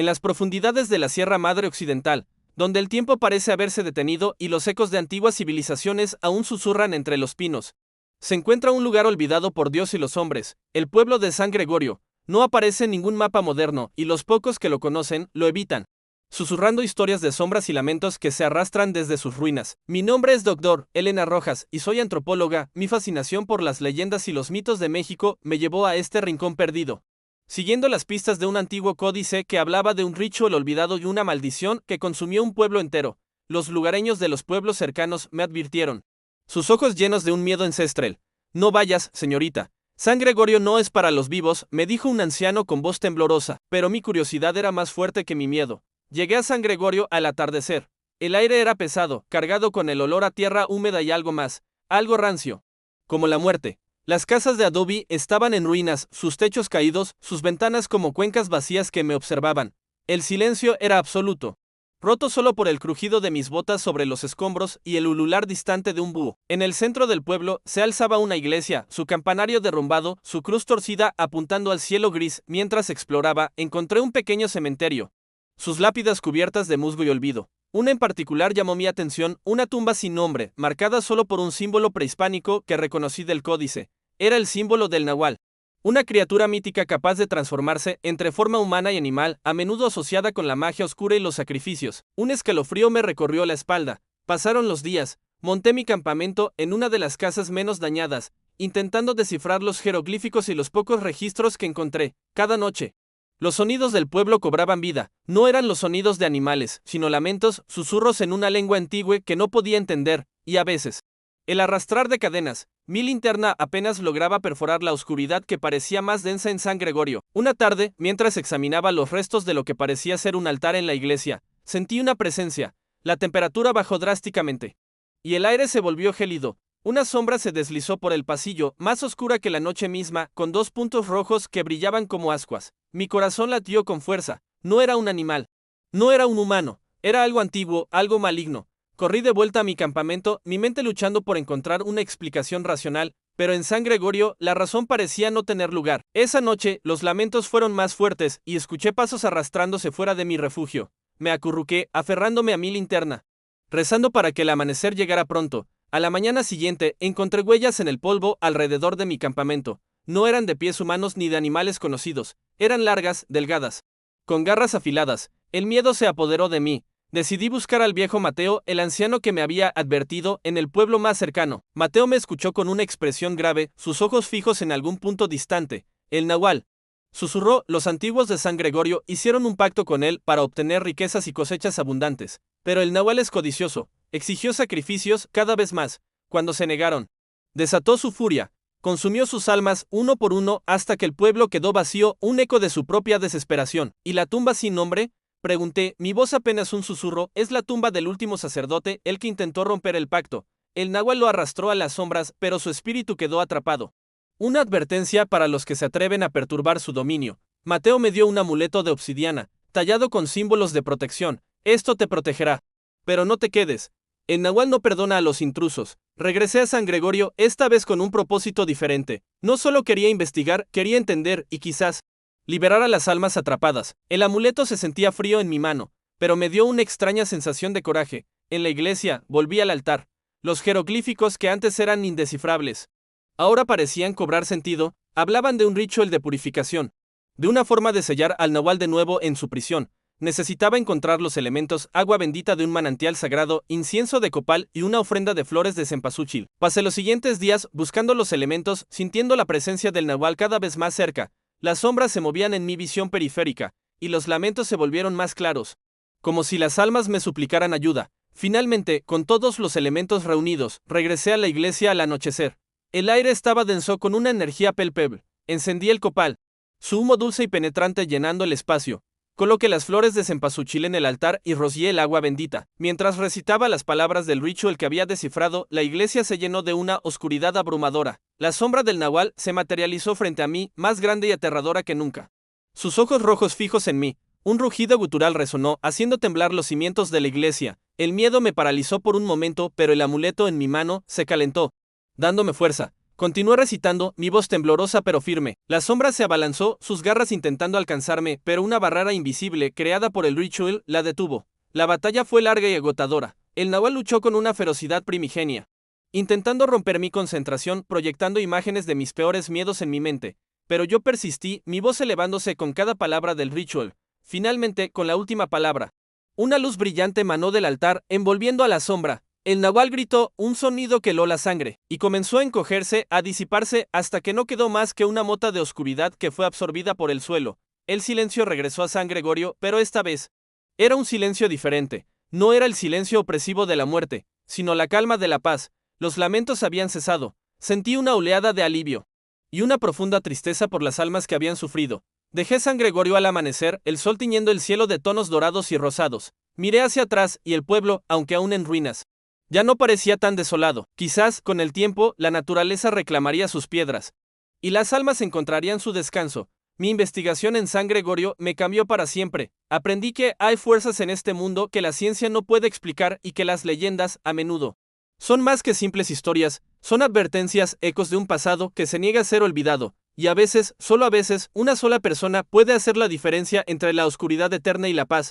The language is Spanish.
en las profundidades de la Sierra Madre Occidental, donde el tiempo parece haberse detenido y los ecos de antiguas civilizaciones aún susurran entre los pinos, se encuentra un lugar olvidado por Dios y los hombres, el pueblo de San Gregorio. No aparece en ningún mapa moderno, y los pocos que lo conocen, lo evitan, susurrando historias de sombras y lamentos que se arrastran desde sus ruinas. Mi nombre es Dr. Elena Rojas, y soy antropóloga. Mi fascinación por las leyendas y los mitos de México me llevó a este rincón perdido, siguiendo las pistas de un antiguo códice que hablaba de un ritual olvidado y una maldición que consumió un pueblo entero. Los lugareños de los pueblos cercanos me advirtieron, sus ojos llenos de un miedo ancestral. No vayas, señorita. San Gregorio no es para los vivos, me dijo un anciano con voz temblorosa, pero mi curiosidad era más fuerte que mi miedo. Llegué a San Gregorio al atardecer. El aire era pesado, cargado con el olor a tierra húmeda y algo más, algo rancio, como la muerte. Las casas de adobe estaban en ruinas, sus techos caídos, sus ventanas como cuencas vacías que me observaban. El silencio era absoluto, roto solo por el crujido de mis botas sobre los escombros y el ulular distante de un búho. En el centro del pueblo se alzaba una iglesia, su campanario derrumbado, su cruz torcida apuntando al cielo gris. Mientras exploraba, encontré un pequeño cementerio, sus lápidas cubiertas de musgo y olvido. Una en particular llamó mi atención, una tumba sin nombre, marcada solo por un símbolo prehispánico que reconocí del códice. Era el símbolo del nahual, una criatura mítica capaz de transformarse entre forma humana y animal, a menudo asociada con la magia oscura y los sacrificios. Un escalofrío me recorrió la espalda. Pasaron los días. Monté mi campamento en una de las casas menos dañadas, intentando descifrar los jeroglíficos y los pocos registros que encontré. Cada noche, los sonidos del pueblo cobraban vida. No eran los sonidos de animales, sino lamentos, susurros en una lengua antigua que no podía entender, y a veces, el arrastrar de cadenas. Mi linterna apenas lograba perforar la oscuridad que parecía más densa en San Gregorio. Una tarde, mientras examinaba los restos de lo que parecía ser un altar en la iglesia, sentí una presencia. La temperatura bajó drásticamente, y el aire se volvió gélido. Una sombra se deslizó por el pasillo, más oscura que la noche misma, con dos puntos rojos que brillaban como ascuas. Mi corazón latió con fuerza. No era un animal. No era un humano. Era algo antiguo, algo maligno. Corrí de vuelta a mi campamento, mi mente luchando por encontrar una explicación racional, pero en San Gregorio la razón parecía no tener lugar. Esa noche los lamentos fueron más fuertes y escuché pasos arrastrándose fuera de mi refugio. Me acurruqué, aferrándome a mi linterna, rezando para que el amanecer llegara pronto. A la mañana siguiente encontré huellas en el polvo alrededor de mi campamento. No eran de pies humanos ni de animales conocidos, eran largas, delgadas, con garras afiladas. El miedo se apoderó de mí. Decidí buscar al viejo Mateo, el anciano que me había advertido, en el pueblo más cercano. Mateo me escuchó con una expresión grave, sus ojos fijos en algún punto distante. El nahual, susurró, los antiguos de San Gregorio hicieron un pacto con él para obtener riquezas y cosechas abundantes. Pero el nahual es codicioso, exigió sacrificios cada vez más. Cuando se negaron, desató su furia, consumió sus almas uno por uno hasta que el pueblo quedó vacío, un eco de su propia desesperación. ¿Y la tumba sin nombre?, pregunté, mi voz apenas un susurro. Es la tumba del último sacerdote, el que intentó romper el pacto. El nahual lo arrastró a las sombras, pero su espíritu quedó atrapado. Una advertencia para los que se atreven a perturbar su dominio. Mateo me dio un amuleto de obsidiana, tallado con símbolos de protección. Esto te protegerá. Pero no te quedes. El nahual no perdona a los intrusos. Regresé a San Gregorio, esta vez con un propósito diferente. No solo quería investigar, quería entender y quizás liberar a las almas atrapadas. El amuleto se sentía frío en mi mano, pero me dio una extraña sensación de coraje. En la iglesia, volví al altar. Los jeroglíficos que antes eran indescifrables, ahora parecían cobrar sentido. Hablaban de un ritual de purificación, de una forma de sellar al nahual de nuevo en su prisión. Necesitaba encontrar los elementos, agua bendita de un manantial sagrado, incienso de copal y una ofrenda de flores de cempasúchil. Pasé los siguientes días buscando los elementos, sintiendo la presencia del nahual cada vez más cerca. Las sombras se movían en mi visión periférica, y los lamentos se volvieron más claros, como si las almas me suplicaran ayuda. Finalmente, con todos los elementos reunidos, regresé a la iglesia al anochecer. El aire estaba denso con una energía palpable. Encendí el copal, su humo dulce y penetrante llenando el espacio. Coloqué las flores de cempasúchil en el altar y rocié el agua bendita. Mientras recitaba las palabras del ritual que había descifrado, la iglesia se llenó de una oscuridad abrumadora. La sombra del nahual se materializó frente a mí, más grande y aterradora que nunca. Sus ojos rojos fijos en mí. Un rugido gutural resonó, haciendo temblar los cimientos de la iglesia. El miedo me paralizó por un momento, pero el amuleto en mi mano se calentó, dándome fuerza. Continué recitando, mi voz temblorosa pero firme. La sombra se abalanzó, sus garras intentando alcanzarme, pero una barrera invisible, creada por el ritual, la detuvo. La batalla fue larga y agotadora. El nahual luchó con una ferocidad primigenia, intentando romper mi concentración, proyectando imágenes de mis peores miedos en mi mente. Pero yo persistí, mi voz elevándose con cada palabra del ritual. Finalmente, con la última palabra, una luz brillante emanó del altar, envolviendo a la sombra. El nahual gritó, un sonido que heló la sangre, y comenzó a encogerse, a disiparse, hasta que no quedó más que una mota de oscuridad que fue absorbida por el suelo. El silencio regresó a San Gregorio, pero esta vez era un silencio diferente. No era el silencio opresivo de la muerte, sino la calma de la paz. Los lamentos habían cesado. Sentí una oleada de alivio y una profunda tristeza por las almas que habían sufrido. Dejé San Gregorio al amanecer, el sol tiñendo el cielo de tonos dorados y rosados. Miré hacia atrás, y el pueblo, aunque aún en ruinas, ya no parecía tan desolado. Quizás, con el tiempo, la naturaleza reclamaría sus piedras, y las almas encontrarían su descanso. Mi investigación en San Gregorio me cambió para siempre. Aprendí que hay fuerzas en este mundo que la ciencia no puede explicar y que las leyendas, a menudo, son más que simples historias, son advertencias, ecos de un pasado que se niega a ser olvidado, y a veces, solo a veces, una sola persona puede hacer la diferencia entre la oscuridad eterna y la paz.